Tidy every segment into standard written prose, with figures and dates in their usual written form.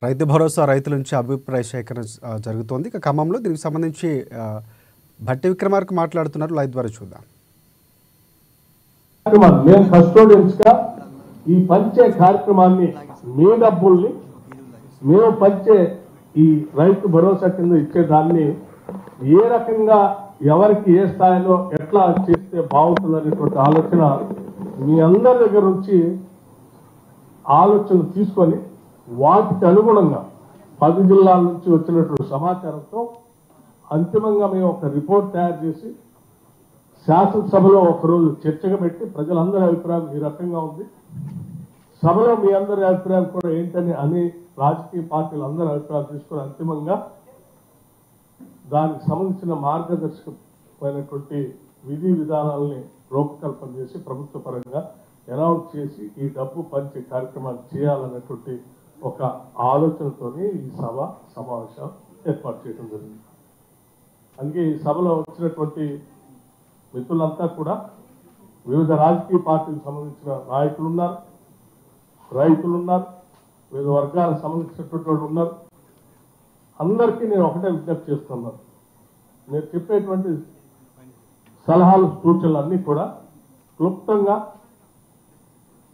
రైతు భరోసా రైతుల నుంచి అభిప్రాయ సేకరణ జరుగుతోంది. ఇక ఖమ్మంలో దీనికి సంబంధించి భట్టి విక్రమార్క మాట్లాడుతున్నారు. లైవ్ ద్వారా చూద్దాం. మేము కస్టోడియన్స్గా ఈ పంచే కార్యక్రమాన్ని మీ డబ్బుల్ని మేము పంచే ఈ రైతు భరోసా కింద ఇచ్చేదాన్ని ఏ రకంగా ఎవరికి ఏ స్థాయిలో ఎట్లా చేస్తే బాగుంటుంది అనేటువంటి ఆలోచన మీ అందరి దగ్గర నుంచి ఆలోచన తీసుకొని వాటికి అనుగుణంగా 10 జిల్లాల నుంచి వచ్చినటువంటి సమాచారంతో అంతిమంగా మేము ఒక రిపోర్ట్ తయారు చేసి శాసనసభలో ఒకరోజు చర్చగా పెట్టి ప్రజలందరి అభిప్రాయం ఈ రకంగా ఉంది, సభలో మీ అందరి అభిప్రాయం కూడా ఏంటని అని రాజకీయ పార్టీలు అందరి అభిప్రాయాలు తీసుకొని అంతిమంగా దానికి సంబంధించిన మార్గదర్శకమైనటువంటి విధి విధానాలని రూపకల్పన చేసి ప్రభుత్వ పరంగా అనౌన్స్ చేసి ఈ డబ్బు పంచే కార్యక్రమాలు చేయాలనేటువంటి ఒక ఆలోచనతోనే ఈ సమావేశం ఏర్పాటు చేయడం జరిగింది. అందుకే ఈ సభలో వచ్చినటువంటి మిత్రులంతా కూడా వివిధ రాజకీయ పార్టీలకు సంబంధించిన నాయకులు ఉన్నారు, రైతులు ఉన్నారు, వివిధ వర్గాలకు సంబంధించినటువంటి వాళ్ళు ఉన్నారు. అందరికీ నేను ఒకటే విజ్ఞప్తి చేస్తున్నాను, నేను చెప్పేటువంటి సలహాలు సూచనలు అన్నీ కూడా క్లుప్తంగా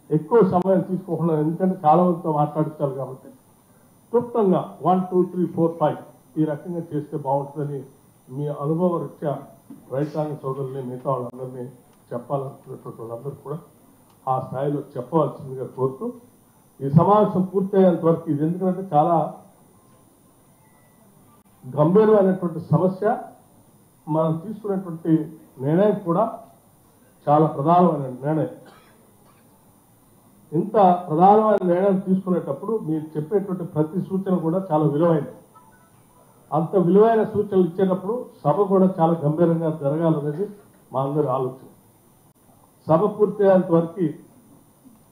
ఎక్కువ సమయం తీసుకోకుండా, ఎందుకంటే చాలా మందితో మాట్లాడించాలి కాబట్టి క్లుప్తంగా 1, 2, 3, 4, 5 ఈ రకంగా చేస్తే బాగుంటుందని మీ అనుభవ రీత్యా రైతాంగ సోదరుల్ని మిగతా వాళ్ళందరినీ చెప్పాలనుకున్నటువంటి వాళ్ళందరూ కూడా ఆ స్థాయిలో చెప్పవలసిందిగా కోరుతూ ఈ సమావేశం పూర్తయ్యేంత వరకు ఇది ఎందుకంటే చాలా గంభీరమైనటువంటి సమస్య, మనం తీసుకునేటువంటి నిర్ణయం కూడా చాలా ప్రధానమైన నిర్ణయం. ఇంత ప్రధానమైన నిర్ణయం తీసుకునేటప్పుడు మీరు చెప్పేటువంటి ప్రతి సూచన కూడా చాలా విలువైనది. అంత విలువైన సూచనలు ఇచ్చేటప్పుడు సభ కూడా చాలా గంభీరంగా జరగాలనేది మా అందరి ఆలోచన. సభ పూర్తయ్యేంత వరకు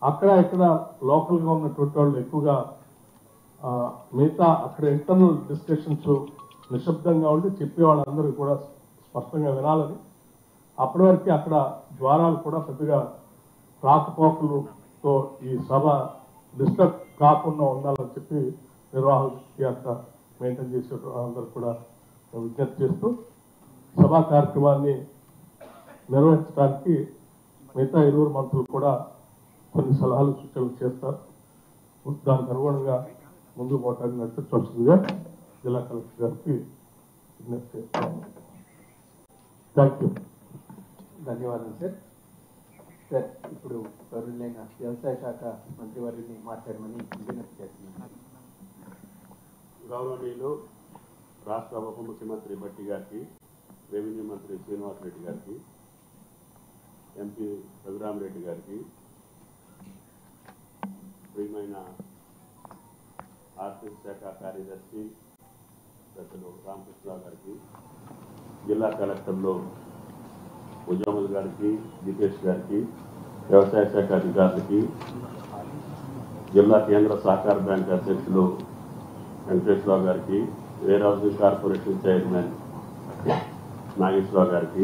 అక్కడ ఇక్కడ లోకల్గా ఉన్నటువంటి వాళ్ళు ఎక్కువగా మిగతా అక్కడ ఇంటర్నల్ డిస్కషన్స్ నిశ్శబ్దంగా ఉండి చెప్పే వాళ్ళందరూ కూడా స్పష్టంగా వినాలని, అప్పటి వరకు అక్కడ ద్వారాలు కూడా పెద్దగా రాకపోకలతో ఈ సభ డిస్టర్బ్ కాకుండా ఉండాలని చెప్పి నిర్వాహకులకి అంతా మెయింటైన్ చేసే అందరూ కూడా విజ్ఞప్తి చేస్తూ సభా కార్యక్రమాన్ని నిర్వహించడానికి మిగతా 2 మంత్రులు కూడా కొన్ని సలహాలు సూచనలు చేస్తారు. దానికి అనుగుణంగా ముందుకు పోవటానికి నడిపించవలసిందిగా జిల్లా కలెక్టర్ గారికి విజ్ఞప్తి చేస్తాను. Thank you. ధన్యవాదాలు సార్. సార్, ఇప్పుడు గౌరవనీయులైన వ్యవసాయ శాఖ మంత్రివర్యుని మాట్లాడమని విజ్ఞప్తి చేస్తున్నాను. గౌరవనీయులు రాష్ట్ర ఉప ముఖ్యమంత్రి భట్టి గారికి, రెవెన్యూ మంత్రి శ్రీనివాస్ రెడ్డి గారికి, ఎంపీ రఘురామరెడ్డి గారికి, ప్రియమైన ఆర్థిక శాఖ కార్యదర్శి పెద్దలు రామకృష్ణరావు గారికి, జిల్లా కలెక్టర్లు ఉజాముల్ గారికి, దిపేష్ గారికి, వ్యవసాయ శాఖ అధికారులకి, జిల్లా కేంద్ర సహకార బ్యాంక్ అధ్యక్షులు వెంకటేశ్వరరావు గారికి, warehousing corporation chairman Nageswararao గారికి,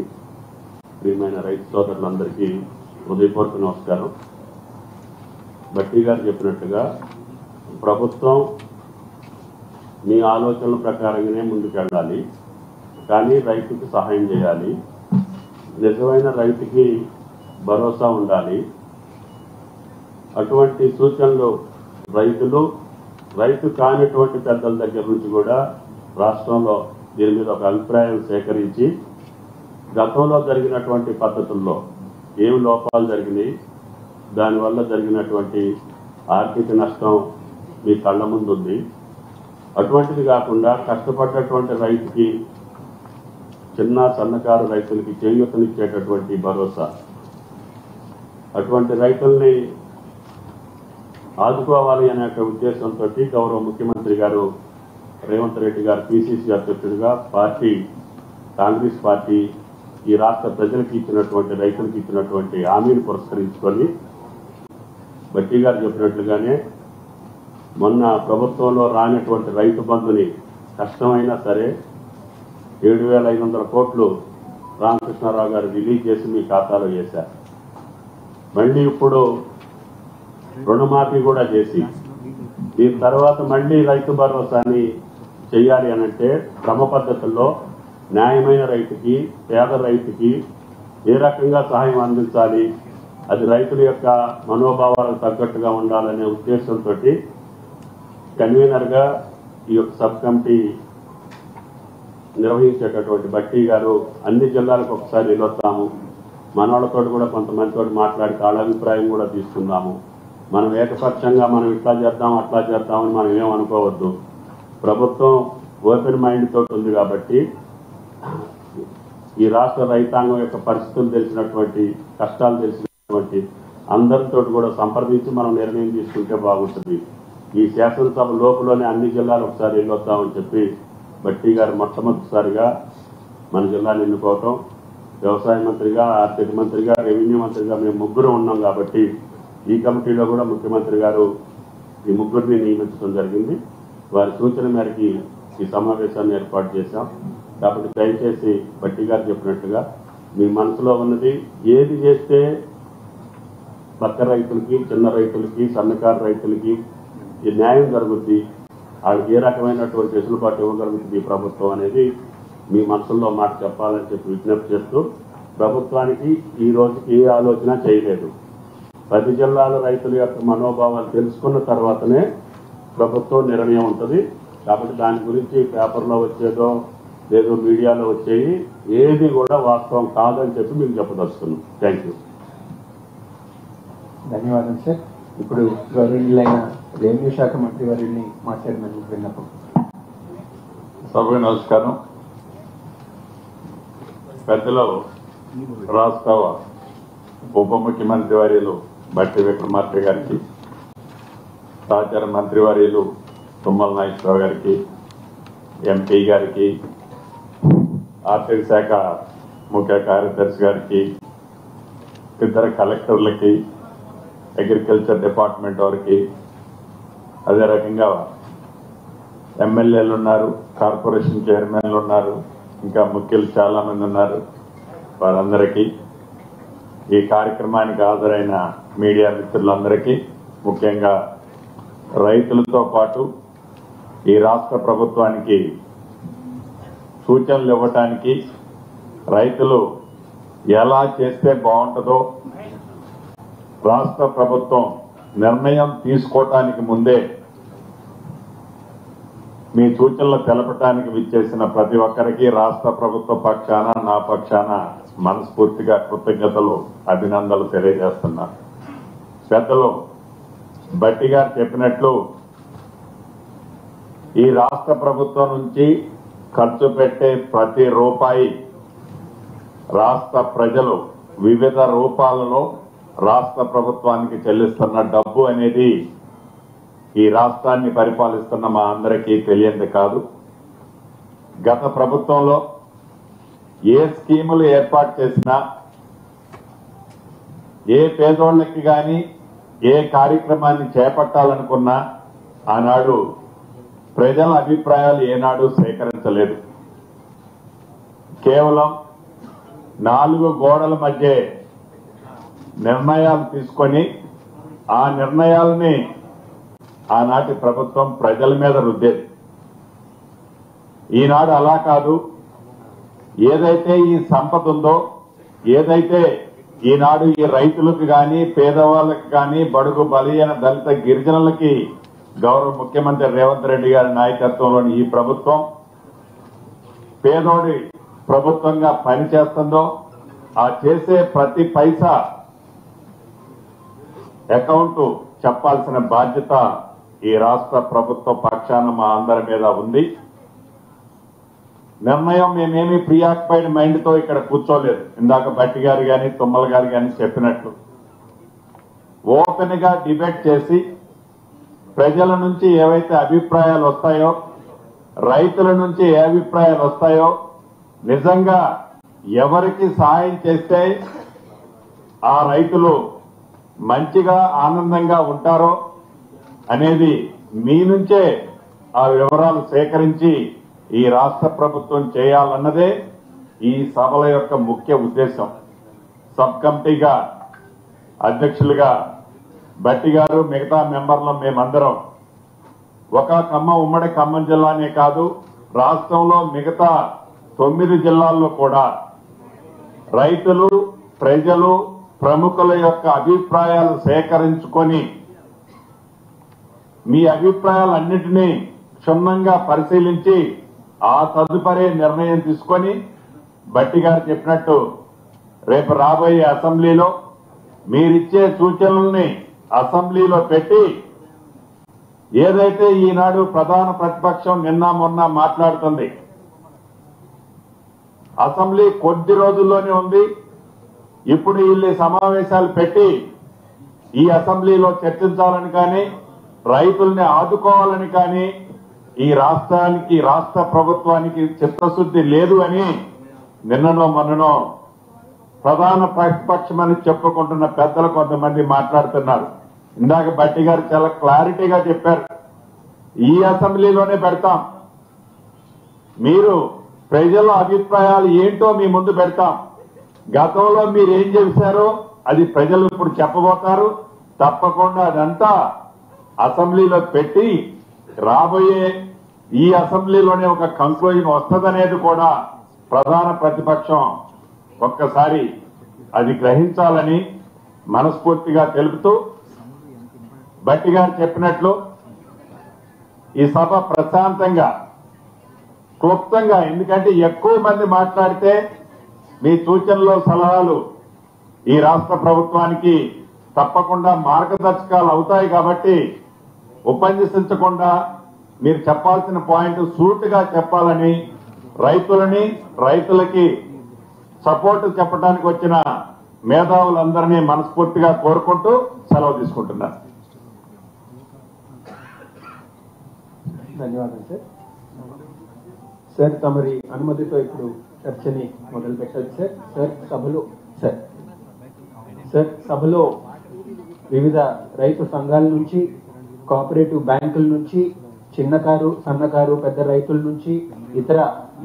ప్రియమైన రైతు సోదరులందరికీ హృదయపూర్వక నమస్కారం. భట్టి గారు చెప్పినట్టుగా ప్రభుత్వం మీ ఆలోచనల ప్రకారంగానే ముందుకెళ్ళాలి, కానీ రైతుకి సహాయం చేయాలి, నిజమైన రైతుకి భరోసా ఉండాలి. అటువంటి సూచనలు రైతు కానిటువంటి పెద్దల దగ్గర నుంచి కూడా రాష్ట్రంలో దీని మీద ఒక అభిప్రాయం సేకరించి గతంలో జరిగినటువంటి పద్ధతుల్లో ఏమి లోపాలు జరిగినాయి, దానివల్ల జరిగినటువంటి ఆర్థిక నష్టం మీ కళ్ళ ముందు ఉంది. అటువంటిది కాకుండా కష్టపడ్డటువంటి రైతుకి, చిన్న సన్నకారు రైతులకి చేయూతనిచ్చేటటువంటి భరోసా, అటువంటి రైతుల్ని ఆదుకోవాలి అనే ఉద్దేశంతో గౌరవ ముఖ్యమంత్రి గారు రేవంత్ రెడ్డి గారు పిసిసి అధ్యక్షుడిగా కాంగ్రెస్ పార్టీ ఈ రాష్ట్ర ప్రజలకు ఇచ్చినటువంటి, రైతులకు ఇచ్చినటువంటి హామీని పురస్కరించుకొని భట్టి గారు చెప్పినట్లుగానే మొన్న ప్రభుత్వంలో రానటువంటి రైతు బంధుని కష్టమైనా సరే 7,500 కోట్లు రామకృష్ణారావు గారు రిలీజ్ చేసి మీ ఖాతాలో వేశారు. మళ్ళీ ఇప్పుడు రుణమాఫీ కూడా చేసి దీని తర్వాత మళ్ళీ రైతు భరోసాని చేయాలి అనంటే క్రమ పద్ధతుల్లో న్యాయమైన రైతుకి, పేద రైతుకి ఏ రకంగా సహాయం అందించాలి, అది రైతుల యొక్క మనోభావాలకు తగ్గట్టుగా ఉండాలనే ఉద్దేశంతో కన్వీనర్గా ఈ యొక్క సబ్ కమిటీ నిర్వహించేటటువంటి భట్టి గారు అన్ని జిల్లాలకు ఒకసారి వెళ్ళొస్తాము, మనవాళ్ళతో కూడా కొంతమందితో మాట్లాడి వాళ్ళ అభిప్రాయం కూడా తీసుకుందాము. మనం ఏకపక్షంగా మనం ఇట్లా చేద్దాం అట్లా చేద్దామని మనం ఏమనుకోవద్దు. ప్రభుత్వం ఓపెన్ మైండ్ తోటి ఉంది కాబట్టి ఈ రాష్ట్ర రైతాంగం యొక్క పరిస్థితులు తెలిసినటువంటి, కష్టాలు తెలిసినటువంటి అందరితో కూడా సంప్రదించి మనం నిర్ణయం తీసుకుంటే బాగుంటుంది. ఈ శాసనసభ లోపలనే అన్ని జిల్లాలు ఒకసారి వెళ్ళొద్దామని చెప్పి భట్టి గారు మొట్టమొదటిసారిగా మన జిల్లాను ఎన్నుకోవటం, వ్యవసాయ మంత్రిగా, ఆర్థిక మంత్రిగా, రెవెన్యూ మంత్రిగా మేము ముగ్గురు ఉన్నాం కాబట్టి ఈ కమిటీలో కూడా ముఖ్యమంత్రి గారు ఈ ముగ్గురిని నియమించడం జరిగింది. వారి సూచన మేరకు ఈ సమావేశాన్ని ఏర్పాటు చేశాం. కాబట్టి దయచేసి భట్టి గారు చెప్పినట్టుగా మీ మనసులో ఉన్నది ఏది చేస్తే పక్క రైతులకి, చిన్న రైతులకి, సన్నకారు రైతులకి ఈ న్యాయం జరుగుద్ది, వాళ్ళకి ఏ రకమైనటువంటి వెసులుబాటు ఇవ్వగలుగుతుంది ఈ ప్రభుత్వం అనేది మీ మనసుల్లో మాట చెప్పాలని చెప్పి విజ్ఞప్తి చేస్తూ, ప్రభుత్వానికి ఈ రోజుకి ఏ ఆలోచన చేయలేదు. 10 జిల్లాల రైతుల యొక్క మనోభావాలు తెలుసుకున్న తర్వాతనే ప్రభుత్వం నిర్ణయం ఉంటుంది. కాబట్టి దాని గురించి పేపర్లో వచ్చేదో లేదో మీడియాలో వచ్చేవి ఏది కూడా వాస్తవం కాదని చెప్పి మీకు చెప్పదలుచుకున్నాం. Thank you. ధన్యవాదాలు సార్. ఇప్పుడు గౌరవనీయులైన రెవెన్యూ శాఖ మంత్రి వారిని మాట్లాడమని విన్నపం. సభకు నమస్కారం. పెద్దలు రాష్ట్ర ఉప ముఖ్యమంత్రి వర్యులు భట్టి విక్రమార్క గారికి, సహచార మంత్రి వర్యులు తుమ్మల నాగేశ్వరరావు గారికి, ఎంపీ గారికి, ఆర్థిక శాఖ ముఖ్య కార్యదర్శి గారికి, ఇద్దరు కలెక్టర్లకి, అగ్రికల్చర్ డిపార్ట్మెంట్ వారికి, అదే రకంగా ఎమ్మెల్యేలు ఉన్నారు, కార్పొరేషన్ చైర్మన్లు ఉన్నారు, ఇంకా ముఖ్యులు చాలా మంది ఉన్నారు. వారందరికీ, ఈ కార్యక్రమానికి హాజరైన మీడియా మిత్రులందరికీ, ముఖ్యంగా రైతులతో పాటు ఈ రాష్ట్ర ప్రభుత్వానికి సూచనలు ఇవ్వటానికి, రైతులు ఎలా చేస్తే బాగుంటుందో రాష్ట్ర ప్రభుత్వం నిర్ణయం తీసుకోవటానికి ముందే మీ సూచనలు తెలపటానికి విచ్చేసిన ప్రతి ఒక్కరికి రాష్ట్ర ప్రభుత్వ పక్షాన, నా పక్షాన మనస్ఫూర్తిగా కృతజ్ఞతలు, అభినందనలు తెలియజేస్తున్నారు. పెద్దలు భట్టి గారు చెప్పినట్లు ఈ రాష్ట్ర ప్రభుత్వం నుంచి ఖర్చు పెట్టే ప్రతి రూపాయి రాష్ట్ర ప్రజలు వివిధ రూపాలలో రాష్ట్ర ప్రభుత్వానికి చెల్లిస్తున్న డబ్బు అనేది ఈ రాష్ట్రాన్ని పరిపాలిస్తున్న మా అందరికీ తెలియంది కాదు. గత ప్రభుత్వంలో ఏ స్కీములు ఏర్పాటు చేసినా, ఏ పేదోళ్ళకి కానీ ఏ కార్యక్రమాన్ని చేపట్టాలనుకున్నా ఆనాడు ప్రజల అభిప్రాయాలు ఏనాడు సేకరించలేదు. కేవలం 4 గోడల మధ్య నిర్ణయాలు తీసుకొని ఆ నిర్ణయాలని ఆనాటి ప్రభుత్వం ప్రజల మీద రుద్దేది. ఈనాడు అలా కాదు. ఏదైతే ఈ సంపద ఉందో, ఏదైతే ఈనాడు ఈ రైతులకు కానీ, పేదవాళ్ళకి కానీ, బడుగు బలహీన దళిత గిరిజనులకి గౌరవ ముఖ్యమంత్రి రేవంత్ రెడ్డి గారి నాయకత్వంలోని ఈ ప్రభుత్వం పేదోడి ప్రభుత్వంగా పనిచేస్తుందో, ఆ చేసే ప్రతి పైసా అకౌంట్ చెప్పాల్సిన బాధ్యత ఈ రాష్ట్ర ప్రభుత్వ పక్షాన మా అందరి మీద ఉంది. నిర్ణయం మేమేమి ప్రియాక్యుపైడ్ మైండ్ తో ఇక్కడ కూర్చోలేదు. ఇందాక భట్టి గారు కానీ, తుమ్మల గారు కానీ చెప్పినట్లు ఓపెన్ గా డిబేట్ చేసి ప్రజల నుంచి ఏవైతే అభిప్రాయాలు వస్తాయో, రైతుల నుంచి ఏ అభిప్రాయాలు వస్తాయో, నిజంగా ఎవరికి సహాయం చేస్తే ఆ రైతులు మంచిగా ఆనందంగా ఉంటారో అనేది మీ నుంచే ఆ వివరాలు సేకరించి ఈ రాష్ట్ర ప్రభుత్వం చేయాలన్నదే ఈ సభల యొక్క ముఖ్య ఉద్దేశం. సబ్ కమిటీగా అధ్యక్షులుగా భట్టి గారు, మిగతా మెంబర్లు మేమందరం ఒక ఉమ్మడి ఖమ్మం జిల్లానే కాదు, రాష్ట్రంలో మిగతా 9 జిల్లాల్లో కూడా రైతులు, ప్రజలు, ప్రముఖుల యొక్క అభిప్రాయాలు సేకరించుకొని మీ అభిప్రాయాలన్నింటినీ క్షుణ్ణంగా పరిశీలించి ఆ తదుపరి నిర్ణయం తీసుకొని భట్టి గారు చెప్పినట్టు రేపు రాబోయే అసెంబ్లీలో మీరిచ్చే సూచనల్ని అసెంబ్లీలో పెట్టి ఏదైతే ఈనాడు ప్రధాన ప్రతిపక్షం నిన్న మొన్న మాట్లాడుతుంది, అసెంబ్లీ కొద్ది రోజుల్లోనే ఉంది. ఇప్పుడు వీళ్ళు సమావేశాలు పెట్టి ఈ అసెంబ్లీలో చర్చించాలని కానీ, రైతుల్ని ఆదుకోవాలని కానీ ఈ రాష్ట్రానికి, రాష్ట్ర ప్రభుత్వానికి చిత్తశుద్ధి లేదు అని నిన్ననో మొన్ననో ప్రధాన ప్రతిపక్షమని చెప్పుకుంటున్న పెద్దలు కొంతమంది మాట్లాడుతున్నారు. ఇందాక భట్టి గారు చాలా క్లారిటీగా చెప్పారు, ఈ అసెంబ్లీలోనే పెడతాం, మీరు ప్రజల అభిప్రాయాలు ఏంటో మీ ముందు పెడతాం, గతంలో మీరు ఏం చేశారో అది ప్రజలు ఇప్పుడు చెప్పబోతారు, తప్పకుండా అదంతా అసెంబ్లీలో పెట్టి రాబోయే ఈ అసెంబ్లీలోనే ఒక కంక్లూజన్ వస్తుందనేది కూడా ప్రధాన ప్రతిపక్షం ఒక్కసారి అది గ్రహించాలని మనస్ఫూర్తిగా తెలుపుతూ, భట్టి గారు చెప్పినట్లు ఈ సభ ప్రశాంతంగా, క్లుప్తంగా, ఎందుకంటే ఎక్కువ మంది మాట్లాడితే మీ సూచనలు, సలహాలు ఈ రాష్ట్ర ప్రభుత్వానికి తప్పకుండా మార్గదర్శకాలు అవుతాయి. కాబట్టి ఉపన్యసించకుండా మీరు చెప్పాల్సిన పాయింట్ సూటిగా చెప్పాలని రైతులకి సపోర్ట్ చెప్పడానికి వచ్చిన మేధావులందరినీ మనస్ఫూర్తిగా కోరుకుంటూ సెలవు తీసుకుంటున్నారు. ధన్యవాదాలు సార్. సార్ తమరి అనుమతితో ఇప్పుడు చర్చని మొదలు పెట్టచ్చు సార్. సభలో వివిధ రైతు సంఘాల నుంచి, కోఆపరేటివ్ బ్యాంకుల నుంచి, చిన్నకారు, సన్నకారు, పెద్ద రైతుల నుంచి ఇతర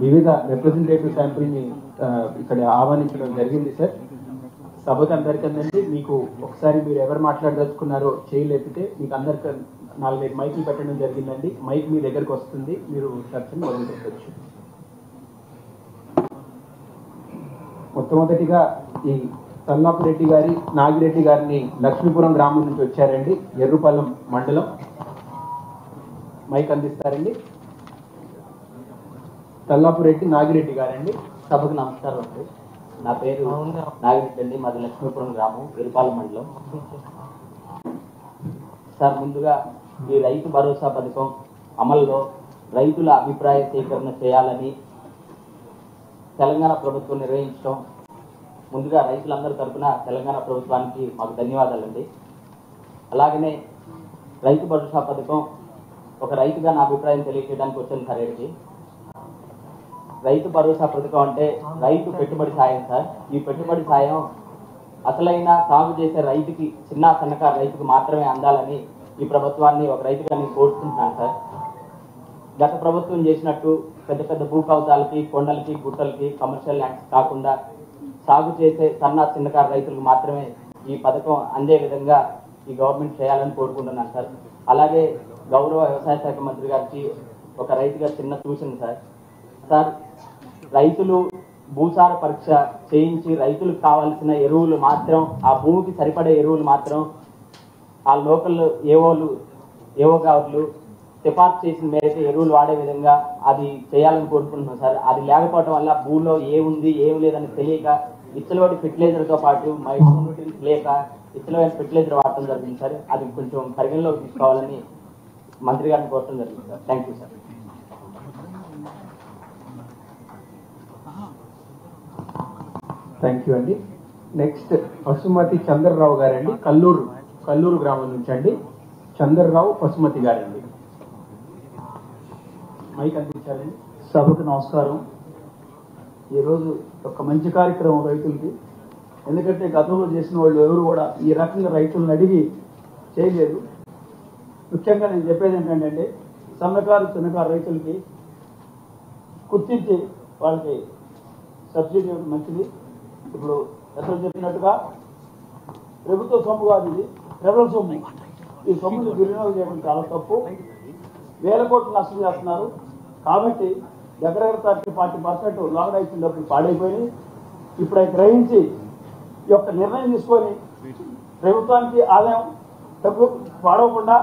వివిధ రిప్రజెంటేటివ్ శాంపుల్ ని ఇక్కడ ఆహ్వానించడం జరిగింది సార్. సభకు అందరికందండి, మీకు ఒకసారి మీరు ఎవరు మాట్లాడదలుచుకున్నారో చేయలేపితే మీకు అందరికి 4-5 మైకులు పెట్టడం జరిగిందండి. మైక్ మీ దగ్గరకు వస్తుంది, మీరు చర్చను మొదలు పెట్టవచ్చు. మొట్టమొదటిగా ఈ తల్లాపురెడ్డి గారి, నాగిరెడ్డి గారిని లక్ష్మీపురం గ్రామం నుంచి వచ్చారండి, ఎర్రుపాలెం మండలం. మైక్ అందిస్తారండి. తల్లాపురెడ్డి నాగిరెడ్డి గారండి. సభకు నమస్కారం అండి. నా పేరు నాగిరెడ్డి అండి, మాది లక్ష్మీపురం గ్రామం, ఎరుపాలెం మండలం. సార్, ముందుగా ఈ రైతు భరోసా పథకం అమల్లో రైతుల అభిప్రాయ సేకరణ చేయాలని తెలంగాణ ప్రభుత్వం నిర్వహించడం, ముందుగా రైతులందరి తరఫున తెలంగాణ ప్రభుత్వానికి మాకు ధన్యవాదాలండి. అలాగనే రైతు భరోసా పథకం ఒక రైతుగా నా అభిప్రాయం తెలియజేయడానికి వచ్చాను సార్. ఇక్కడికి రైతు భరోసా పథకం అంటే రైతు పెట్టుబడి సాయం సార్. ఈ పెట్టుబడి సాయం అసలైన సాగు చేసే రైతుకి, చిన్న సన్నకారు రైతుకి మాత్రమే అందాలని ఈ ప్రభుత్వాన్ని ఒక రైతుగా నేను కోరుకుంటున్నాను సార్. గత ప్రభుత్వం చేసినట్టు పెద్ద పెద్ద భూ కవతాలకి, కొండలకి, గుట్టలకి, కమర్షియల్ ల్యాండ్స్ కాకుండా సాగు చేసే చిన్నకారు రైతులకు మాత్రమే ఈ పథకం అందే విధంగా ఈ గవర్నమెంట్ చేయాలని కోరుకుంటున్నాను సార్. అలాగే గౌరవ వ్యవసాయ శాఖ మంత్రి గారికి ఒక రైతుగా చిన్న సూచన సార్, రైతులు భూసార పరీక్ష చేయించి రైతులకు కావాల్సిన ఎరువులు మాత్రం, ఆ భూమికి సరిపడే ఎరువులు మాత్రం ఆ లోకల్ ఏవో గారు సిఫార్సు చేసిన మేరకు ఎరువులు వాడే విధంగా అది చేయాలని కోరుకుంటున్నాం సార్. అది లేకపోవడం వల్ల భూమిలో ఏముంది ఏం లేదని తెలియక ఇచ్చలవాడి ఫెర్టిలైజర్తో పాటు మైక్రోన్యూట్రియన్స్ లేక ఇచ్చలవాడి ఫెర్టిలైజర్ వాడటం జరిగింది సార్. అది కొంచెం పరిగణలోకి తీసుకోవాలని మంత్రి గారిని కోరటం జరిగింది sir. Thank you sir. Thank you అండి. నెక్స్ట్ పశుమతి చంద్రరావు గారండి, కల్లూరు గ్రామం నుంచి అండి. చంద్రరావు పశుమతి గారండి. మైక్ అందించాలండి. సభకు నమస్కారం. ఈరోజు ఒక మంచి కార్యక్రమం రైతులకి. ఎందుకంటే గతంలో చేసిన వాళ్ళు ఎవరు కూడా ఈ రకంగా రైతులను అడిగి చేయలేదు. ముఖ్యంగా నేను చెప్పేది ఏంటంటే సన్నకారు, చిన్నకారు రైతులకి గుర్తించి వాళ్ళకి సబ్సిడీ ఇవ్వడం మంచిది. ఇప్పుడు ఎక్కడ చెప్పినట్టుగా ప్రభుత్వ సొమ్ము కాదు, ఇది ప్రజల సొమ్ము. ఈ సొమ్ముని దుర్వినియోగం చేయడం చాలా తప్పు. వేల కోట్లు నష్టం చేస్తున్నారు. కాబట్టి దగ్గర 40% లాగడ ఇచ్చిన డబ్బులు పాడైపోయి ఇప్పుడు అవి గ్రహించి ఈ యొక్క నిర్ణయం తీసుకొని ప్రభుత్వానికి ఆదాయం డబ్బు పాడవకుండా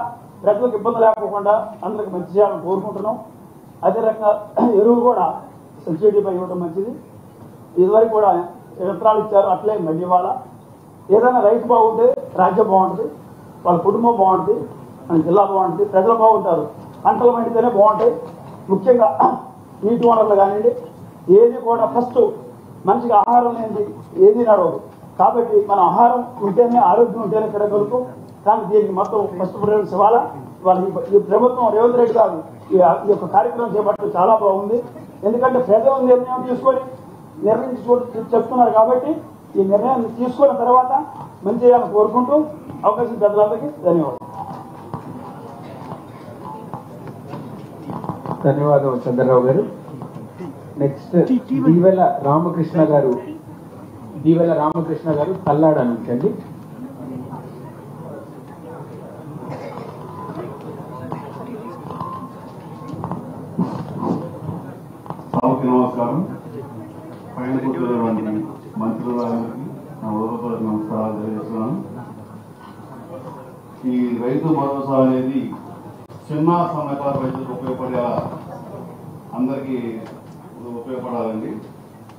ప్రజలకు ఇబ్బంది లేకపోకుండా అందరికి మంచి చేయాలని కోరుకుంటున్నాం. అదే రకంగా ఎరువులు కూడా సబ్సిడీపై ఇవ్వడం మంచిది. ఇదివరకు కూడా యంత్రాలు ఇచ్చారు, అట్లే మళ్ళీ ఇవాళ ఏదైనా రైతు బాగుంటే రాజ్యం బాగుంటుంది, వాళ్ళ కుటుంబం బాగుంటుంది, మన జిల్లా బాగుంటుంది, ప్రజలు బాగుంటారు. పంటలు పండితేనే బాగుంటాయి. ముఖ్యంగా నీటి వనరులు కానివ్వండి, ఏది కూడా ఫస్ట్ మనిషికి ఆహారం లేనిది ఏది నడవదు. కాబట్టి మన ఆహారం ఉంటేనే ఆరోగ్యం ఉంటేనే తిరగలుగుతాం. కానీ దీనికి మొత్తం ఫస్ట్ ప్రిఫరెన్స్ ఇవ్వాలా. వాళ్ళ ఈ ప్రభుత్వం రేవంత్ రెడ్డి గారు ఈ యొక్క కార్యక్రమం చేపట్టడం చాలా బాగుంది. ఎందుకంటే ప్రజలు నిర్ణయం తీసుకొని నిర్ణయించి చెప్తున్నారు కాబట్టి ఈ నిర్ణయం తీసుకున్న తర్వాత మంచి చేయాలని కోరుకుంటూ అవకాశం పెద్దలందరికీ ధన్యవాదాలు. ధన్యవాదాలు చంద్రరావు గారు. నెక్స్ట్ దీవెల రామకృష్ణ గారు తల్లాడ నుంచండి. సభకి నమస్కారం. పైన కూర్చున్నటువంటి మంత్రులందరికీ నా ఉదయపూర్వక నమస్కారాలు తెలియజేస్తున్నాను. ఈ రైతు భరోసా అనేది చిన్న సన్నకారు రైతులకు ఉపయోగపడేలా అందరికీ ఉపయోగపడాలండి.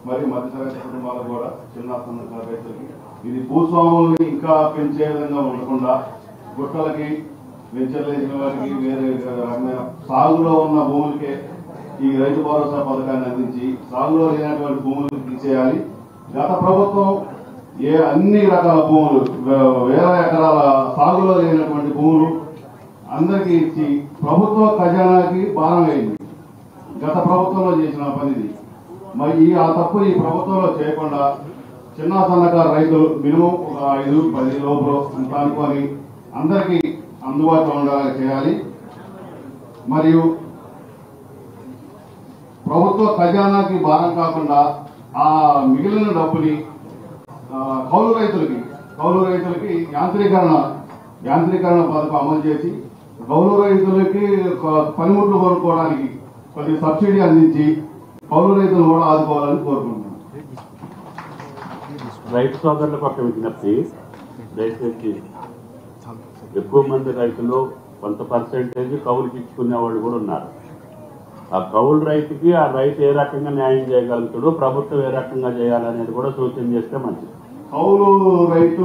మరి మధ్యతరగతి కుటుంబాలకు కూడా చిన్న సన్నకారు రైతులకి ఇది భూస్వాముల్ని ఇంకా పెంచే విధంగా ఉండకుండా గుట్టలకి వెంచర్లేసిన వారికి వేరే రకమైన సాగులో ఉన్న భూములకే ఈ రైతు భరోసా పథకాన్ని అందించి సాగులో లేనటువంటి భూములు తీసేయాలి. గత ప్రభుత్వం అన్ని రకాల భూములు వేల ఎకరాల సాగులో లేనటువంటి భూములు అందరికీ ఇచ్చి ప్రభుత్వ ఖజానాకి భారం అయింది. గత ప్రభుత్వంలో చేసిన పనిది. మరి ఆ తప్పు ఈ ప్రభుత్వంలో చేయకుండా చిన్న సన్నకారు రైతులు మినిమం 5-10 లోపల అనుకొని అందరికీ అందుబాటులో ఉండేలా చేయాలి. మరియు ప్రభుత్వ ఖజానాకి భారం కాకుండా ఆ మిగిలిన డబ్బుని కౌలు రైతులకి యాంత్రీకరణ పథకం అమలు చేసి కౌలు రైతులకి పనిముట్లు కొనుక్కోవడానికి కొద్ది సబ్సిడీ అందించి కౌలు రైతులు కూడా ఆదుకోవాలని కోరుకుంటున్నాను. రైతు సోదరులకు ఒక విజ్ఞప్తి. దయచేసి ఎక్కువ మంది రైతులు కొంత పర్సెంటేజ్ కౌలుకి ఇచ్చుకునే వాళ్ళు కూడా ఉన్నారు. ఆ కౌలు రైతుకి ఆ రైతు ఏ రకంగా న్యాయం చేయగలుగుతాడో ప్రభుత్వం ఏ రకంగా చేయాలనేది కూడా సూచన చేస్తే మంచిది. కౌలు రైతు